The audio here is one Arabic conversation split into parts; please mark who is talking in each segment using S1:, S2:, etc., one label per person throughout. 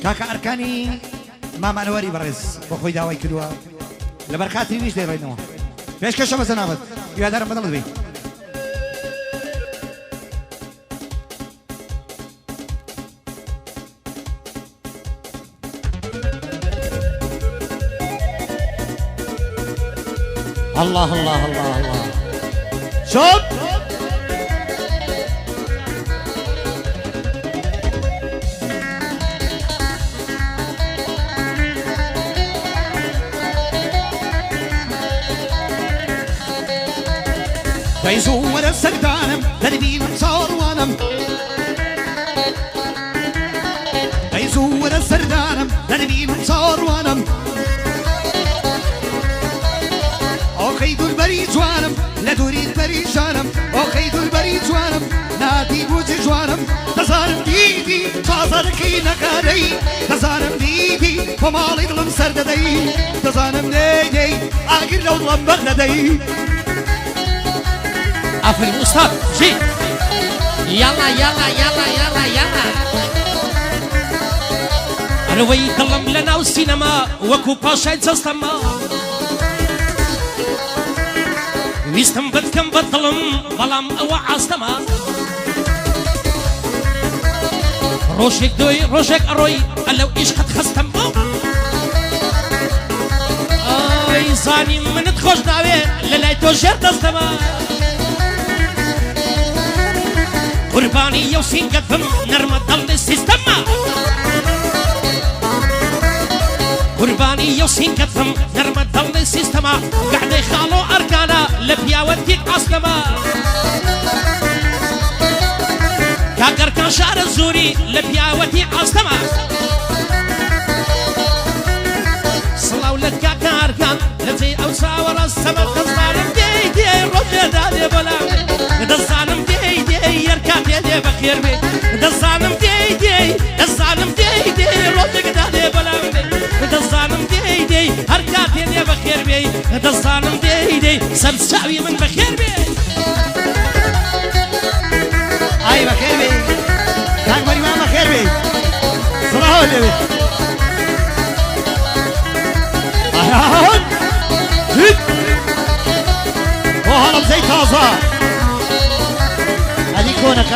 S1: کاکە ئەرکانی مامانەوەری بەڕێز بۆ خۆی داوای کردووە لە بەرخاتری نیش دەڕێنەوە پێشکەشە بە زەنابەت هیوادارم بەدڵت بێ الله الله الله الله شوف دايزور السردانم دربين صاروانم دايزور السردانم دربين صاروانم أخيد البري جوانم لدوري البري جانم أخيد البري جوانم نادي بوجي جوانم تزارم ديدي تزاركي نقاري تزارم ديدي ومالي ظلم سرددي تزارم ديدي آقر لو ظلم بغددي
S2: عفري أستاذ جي يلا يلا يلا يلا يلا روي كلام لنا والسينما وكو باشا تستمع ويستم بدكم بطلم بلام او عاستما روشك دوي روشك اروي لو ايش قد خستم اي زاني من تخش داوي للايتو جير تستما قرباني يوسين قدم نرمى ضل السيستم قرباني يوسين قدم نرمى ضل السيستم قاعد يخالو اركانا لبيا وديك عسلما كاكر كان شعر الزوري لبيا وديك عسلما صلاو لك كاكر كان لزي او ساور السما تظالم دي دي رجل دادي بلا الظالم دي دي يركات يدي بخير بي الظالم دي دي الظالم دي دي رجل دادي بلا الظالم دي دي هركات يدي بخير بي الظالم دي دي سرساوي من بخير بي
S1: اي بخير بي كان مريم بخير بي صراحة بي اهان هيت وهرب زي تازة هذه كونك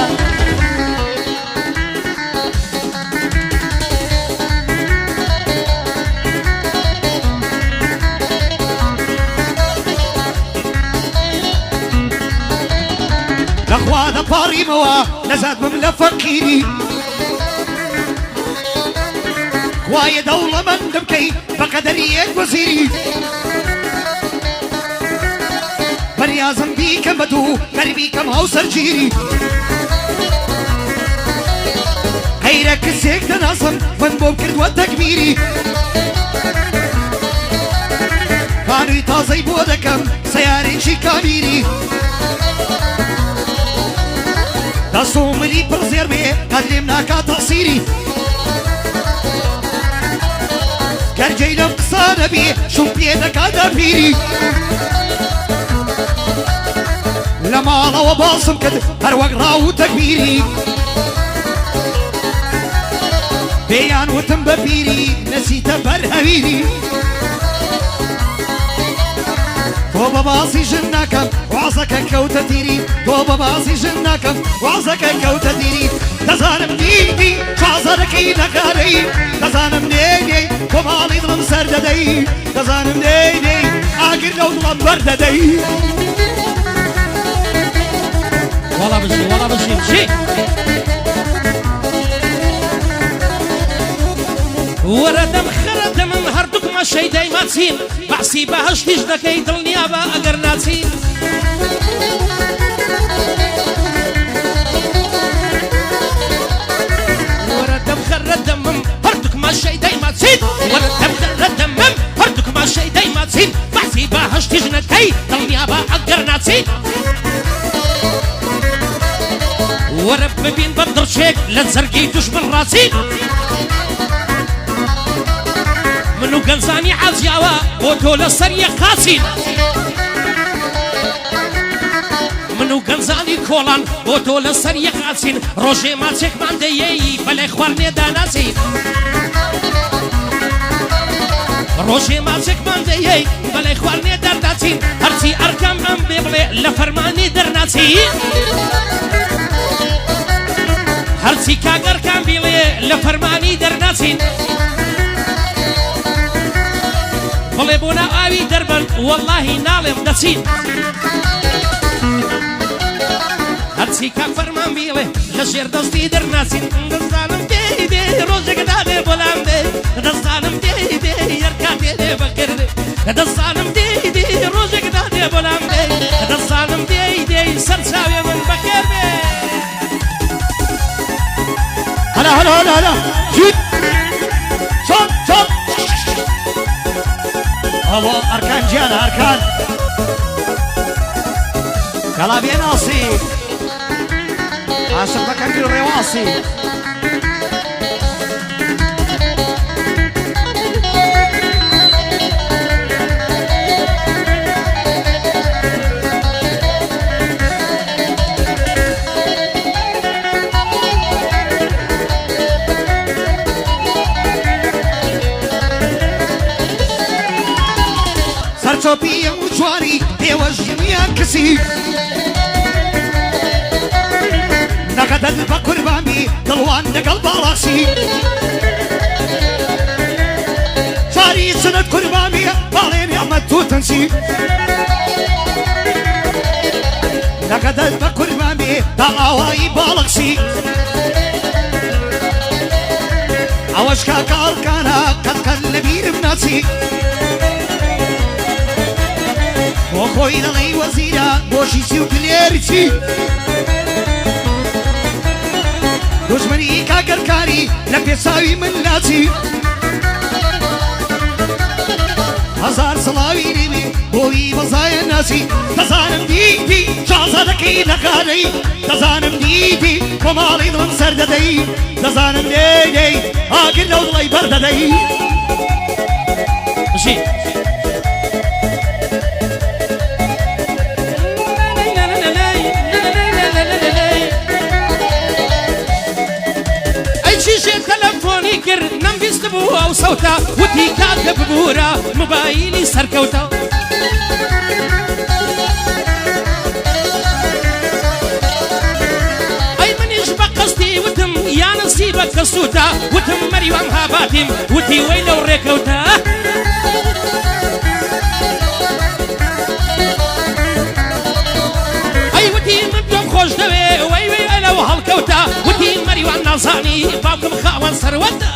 S1: لأخوانا باري موا نزاد مملا فقيري وايا دولة من دمكي بقدرية وزيري بريازم بيك مدو قربيكم هاوسر جيري غيرك السيك تناصم من بوكرد والتكبيري كانوا يتازي بودكم سيارين شي كاميري دستوم لي برزير بي قدمنا كتقصيري كرجينا بقصانا بي شوف بيدك دبيري لما الله وباصم كد هروق راو تكبيري بيان وتم ببيري نسيت برهويري توبا باصي جناكم وعصك كوتتيري توبا باصي جناكم وعصك كوتتيري تزانم ديدي شعزركي نقاري تزانم ديدي ومالي ظلم سرددي تزانم ديدي آقر لو ظلم برددي
S2: والله بشي والله بشي بشي وردم خردم هردوك ما شي دايما تسين بعسي بهش تجدكي دل نيابة اگر ناتسين وردم خردم هردوك ما شي دايما تسين وردم خردم هردوك ما شي دايما تسين بعسي بهش تجدكي دل نيابة اگر ناتسين ورب بين بدر شيك لنزرقي دشمن راسي منو قنزاني عزياوا بوتو سرية خاسين منو قنزاني كولان بوتو سرية خاسين روجي ما تشيك مانديي بلا اخوار نيدا ناسين ڕۆژێ ماچێکمان دەیەی بەڵێ خواردنێ دەرداچین هەرچی ئەرکام ئەم بێ بڵێ لە فەرمانی دەرناچین هەرچی کاگەرکان بیڵێ لە فەرمانی دەرناچین بڵێ بۆ ناو ئاوی دەربەن وەڵڵاهی ناڵێم دەچین هەرچی کاک فەرمان بیڵێ لە ژێر دەستی دەرناچین دەزانم دێ دێ ڕۆژێک دادێ بۆلام دێ دەزانم دێ دێ یەرکاتێ دێ بەکردێ دەزانم دێ دێ ڕۆژێک دادێ بۆلام دێ دەزانم دێ دێ سەرچاوێ من بەکردێ
S1: هلا هلا هلا هلا جيت شوف شوف الله أركان جانا أركان كلابي ناصي عاشق بكر الرواسي سرچوبی و جواری دیوژنیا کسی نقدر بقربانی دلوان نقل بالاسی جاری سنت قربانی بالای نعمت تو تنسی نقدر بقربانی دعوای بالاسی عوش کا کار کانا قد قلبی نبناسی وخوي لغي وزيرا بوشي سيو كليرتي دشمني كاكركاري لبيساوي من ناسي هزار صلاوي نبي بوي بزايا ناسي تزانم ديدي شازدكي نقاري تزانم ديدي ومالي ضمن سرددي تزانم ديدي آقر لو ضلي برددي
S2: مشي تلفوني كر نمبيست بو او صوتا وتي كاتب بورا موبايلي سركوتا اي من يشبق قصدي وتم يا نصيبك الصوتا وتم مريم هاباتم وتي ويلو ريكوتا اي وتي من خوش دوي وي وي انا وهالكوتا وتي مريم نصاني باكم خاوان سروتا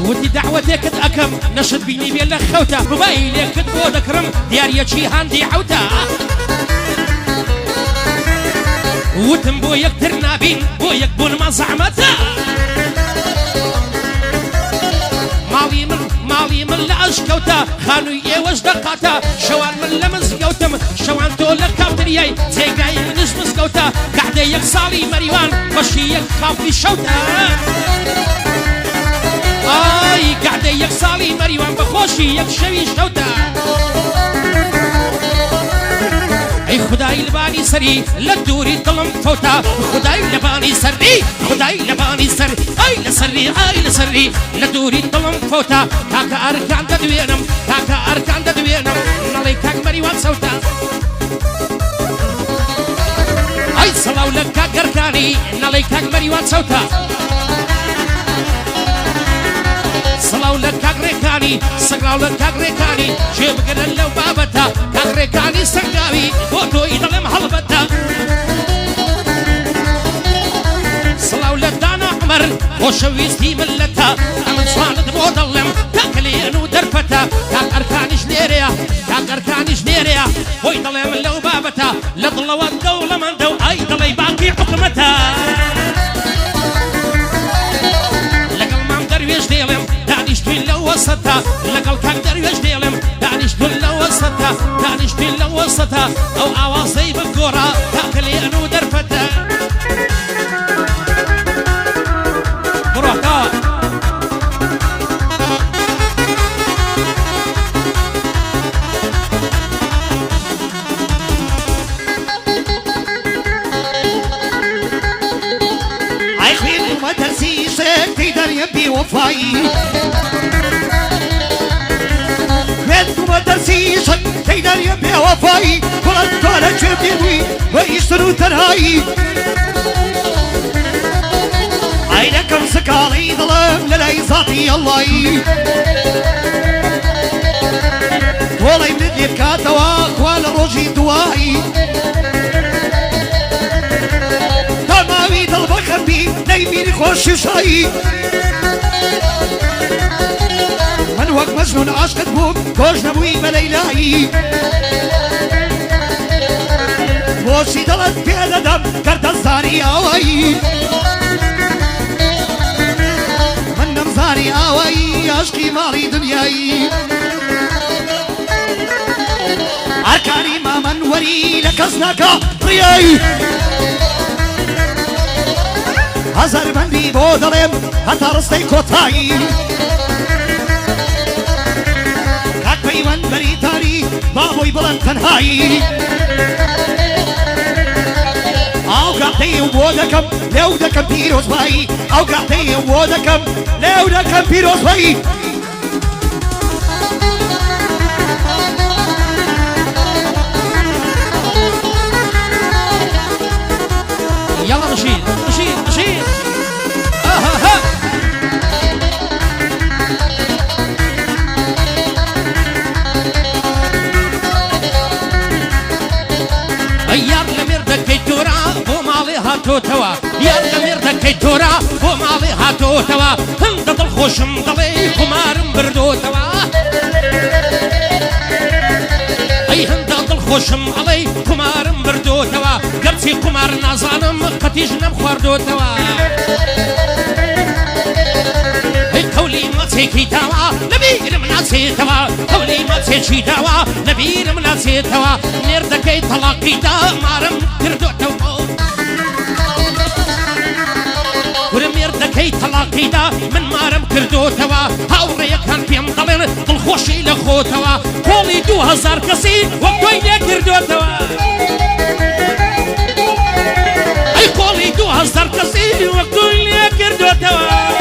S2: ودي دعوتك تأكم نشد بيني بين لخوتا موبايلك تبو ذكرم دياريتشي هاندي عوتا وتم بو يكتر نابين بو يكبون ما زعمتا مالي من لأشكوتا خانو يوش دقاتا شوان من لمزقوتم شوان تولك كابترياي تيقاي من اسمسقوتا قاعدة يكسالي مريوان بشي يكخافي شوتا آي قاعدة يكسالي مريوان بخوشي يكشوي شوتا اي خداي لباني سري لدوري طلم فوتا خداي لباني سري خداي لباني سري اي لسري اي لسري لدوري طلم فوتا كاكا اركان تدوينم كاكا اركان تدوينم نالي كاك مريوان صوتا اي صلاو لك كاك اركاني نالي كاك مريوان صوتا صلاو لك كاك ريكاني سقراو لك كاك ريكاني جيب قدن لو بابتا كاك ريكاني سقاوي بوتو يدلم حلبتا صلاو لك دانا عمر وشويستي ملتا امن صالد بودلم تاكلينو درفتا كاك اركاني جنيريا كاك اركاني جنيريا ويدلم لو بابتا لضلو الدولة من دو اي دلي باقي حكمتا لقل مام درويش ديلم دانيش توين لو وسطا لقل كاك درويش ديلم دانيش توين لو وسطا دانيش توين لو وسطا او عواصي بالكورة تاكلينو درفتا بروحكا
S1: كيدر يبي وفاي كنت مدرسيشا كيدر يبي وفاي ولد على جبيني ويشتروا ترهاي عينكم سكالي ظلم للاي ذاتي الله والله من اللي بكاتوا ولا روجي دواي تمامي ضلبك بي نايمين خوش شاي من وقت مجنون عاشق بوك كوش نبوي مليلاي بوشي دلت بيد دم كرت الزاري آوي من نمزاري آوي عشقي مالي دنياي أركاني ما من وري لكزنك رياي هزار بندي بودلم حتى رستي كوتاي كاك بيوان بريتاني بابوي بلند تنهاي او قاعدي وودكم لو دكم بيروز باي او قاعدي وودكم لو دكم بيروز باي
S2: يلا نشيد نشيد نشيد يار لمردك كي تورا ومالي هاتو توا يار لمردك كي تورا ومالي هاتو توا هندد الخوش مضلي كمارم بردو توا اي هندد الخوش مضلي كمارم بردو توا قرتي كمار نازانم قتيجنم خواردو توا قولي ما تيكي توا نبير من ناسي توا قولي ما تيكي توا نبير من ناسي توا مردكي طلاقي دا مارم كردو توا ورمردكي طلاقي دا من مارم كردو توا هاوري كان بيم ضلين بالخوشي لخو توا قولي 2000 كسي وقويني كردو توا اي قولي 2000 كسي وقويني كردو توا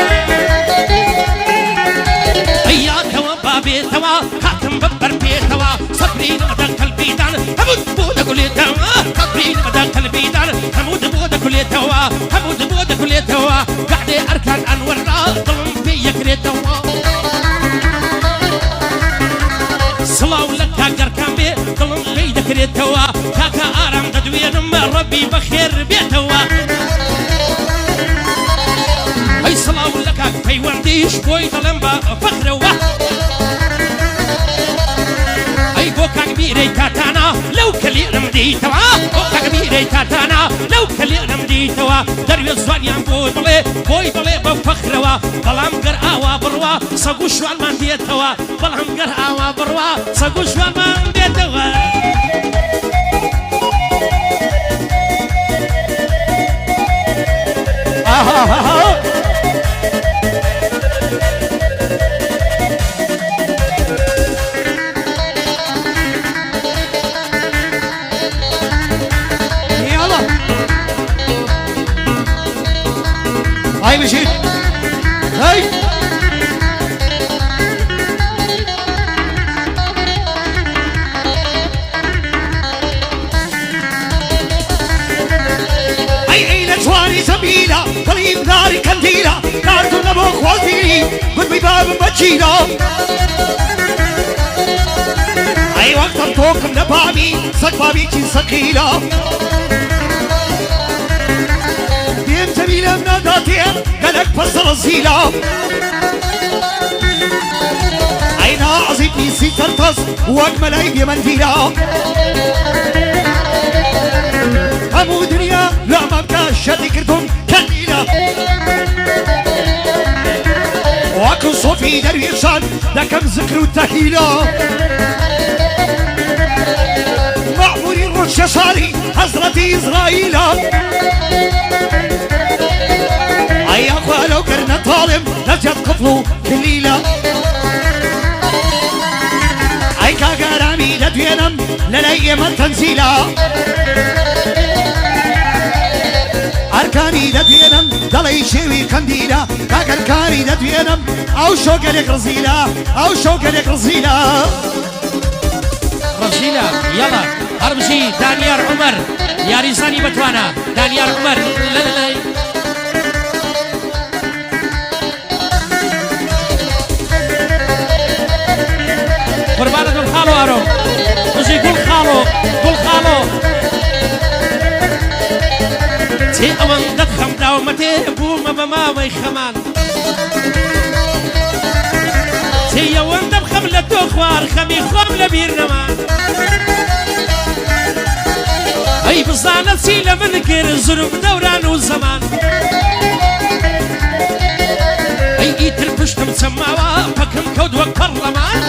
S2: بيتوا كاتم ببر بيتوا صبرين بدك البيدان همود بودا كل توا صبرين بدك البيدان همود بودا كل توا همود بودا كل توا قاعد اركان انور ضم في كريتوا صلاو لك اركان بي ضم في كريتوا كاكا ارم تدوين ربي بخير بيتوا اي صلاو لك في ورديش بوي ظلم فخروا كبيري تاتانا لو كلي رمدي توا كبيري تاتانا لو كلي رمدي توا دري الزوانيان بوي بلي بفخروا بلام قر آوا بروا سقو شوال من ديتوا بلام قر آوا بروا سقو شوال من ديتوا
S1: هاي مشيت هاي عيلة جواني سبيلة طليب ناري كنديلة نار نبوخ وزيري قد بباب مجيلة اي وقت بطوكم نبابي صق بابي كي ثقيلة جميلة من ذاتها قالك فصل الزيلة عينها عظيمي سيترتص واجمل عيب منديلة همو دنيا لا مبكى شدي كرتون كنديلة واكو صوفي درويشان لكم ذكر التهيلة معموري الرش صالي حضرتي إسرائيل أي أخوة لو كرنا طالب نجد قفلو كليلة أي كاقرامي لدوينم للأيام التنزيلة کاگەرکانی دەدوێنم دەڵی شێوی قەندیلە کاگەرکانی دەدوێنم ئەو شۆگەرێک ڕزیلە ئەو شۆگەرێک ڕزیلە
S2: ڕزیلە یەڵا هەربژی دانیار عومەر یاریزانی بەتوانە دانیار عومەر لەلای قوربانە گوڵ خاڵۆ ئارۆ بژی گوڵ خاڵۆ چێ ئەوەندە خەمداومەتێ بوومە بە ماوەی خەمان چێ ئەوەندە بخەم لە تۆ خوار خەمی خۆم لە بیر نەمان ئەی بزانە چی لە من کرد زروب دەوران و زەمان ئەی ئیتر پشتم چەماوە پەکم کەوت وەک پەڕلەمان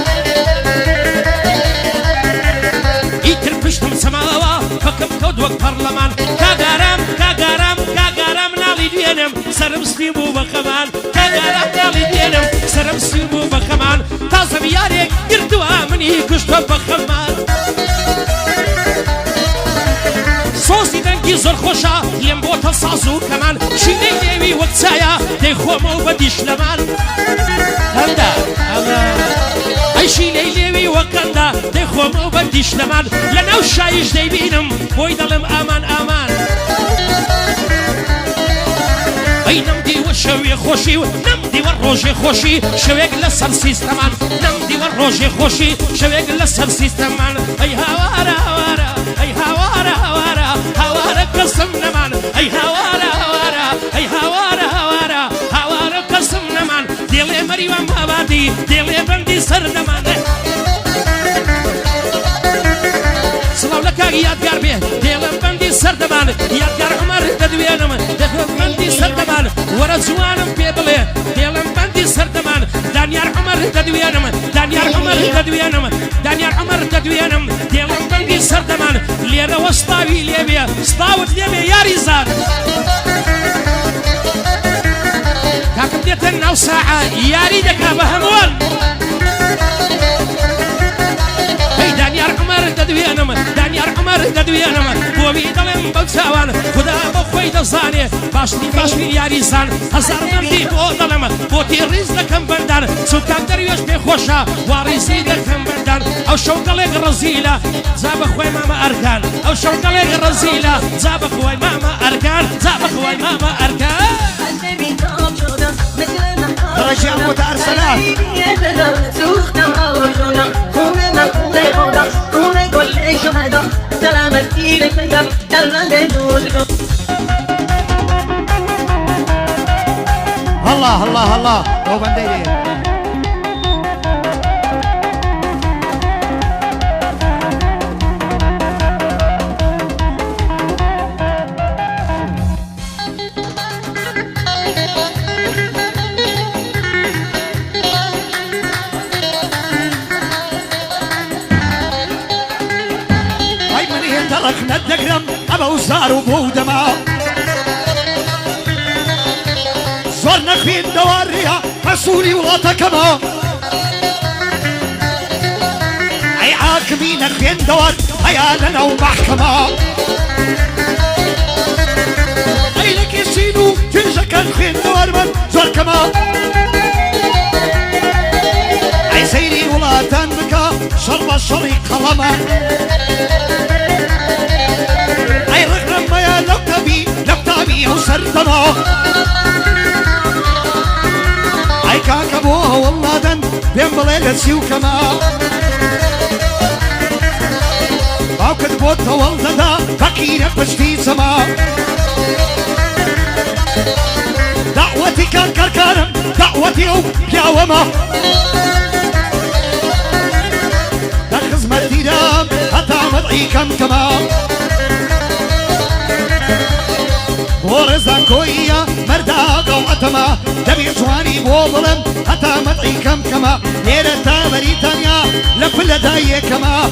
S2: ئیتر پشتم چەماوە پەکم کەوت وەک پەڕلەمان کاگارام ناڵی دوێنم سەرم سپی بوو بە خەمان کاگارام ناڵی دوێنم سەرم سپی بوو بە خەمان تازە یارێک گرتووە منی کوشتە بە خەمان سۆزی دەنگی زۆر خۆشە لێم بۆتە ساز و کەمان شینەی لێوی وەک چایە دەیخۆمەوە بە دیشلەمان هەندا ئەی شینەی لێوی وەکەندا دەیخۆمەوە بە دیشلەمان لە ناو شایش دەیبینم بۆی دەڵم ئامان ئامان ئەی نەمدیوە شەوێ خۆشی و نەمدیوە ڕۆژێ خۆشی شەوێک لەسەر سیستەمان نەمدیوە ڕۆژێ خۆشی شەوێک لەسەر سیستەمان ئەی هاوارە هاوارە ئەی هاوارە هاوارە هاوارە کەسم نەمان ئەی هاوارە هاوارە ئەی هاوارە هاوارە هاوارە کەسم نەمان دێڵێ مەریوە مابادی دێڵێ بەندی سەر نەمان سڵاو لە کاگی یادگار بێ دێڵم بەندی سەر دەمان یادگار عومەر دەدوێنم دەخم بەندی سەر دەمان وەرە جوانم پێ بڵێ دێڵم بەندی سەر دەمان دانیار عومەر دەدوێنم دانیار عومەر دەدوێنم دانیار عومەر دەدوێنم دێڵم بەندی سەر دەمان لێرەوە ستاوی لێبێ ستاوت لێبێ یاری زار کاکم دێتە ناو ساعە یاری دەکا بە هەمووان دانیار عومەر دەدوێنم دانیار عومەر دەدوێنم بۆوی دەڵێم بەو چاوان خدا بۆ خۆی دەزانێ باشترین یاریزان هەزار مەردی بۆ دەڵێم بۆتی ڕیز دەکەم بەندان چونکە دەروێش پێخۆشە وا ڕیزی دەکەم بەندان ئەو شەو گەڵێک ڕەزیلە جا بەخۆی مامە ئەرکان ئەو شەو گەڵێک ڕەزیلە جا بەخۆی مامە ئەرکان جا بەخۆی مامە ئەرکان
S1: ڕەجیان بۆ ئەرسەلان الله الله الله هو بندي هاي مني تركنا الدقرم أبا وزار وبودما زورنا خوين دواريها رسولي ولاطكما أي عاكمين خوين دوار عيالنا ومحكمة أي لك يسينو تنجا كان خوين دوار من زور كما أي سيري ولاطان بكا شرب الشريق قلما أي رغم ما يا لقتابي وسردما أي كاكبوها والله دن بين بليلة سيوكما باوكد بوتا والددا فكيرة بشتي سما دعوتي كان كركارم دعوتي او ياوما دخز مدينام هتا مدعي كم كما ورزا كوية مرداق وعتما دبي جواني بوظلم حتى مدعي كم كما ليلة بريطانيا لفل داية كما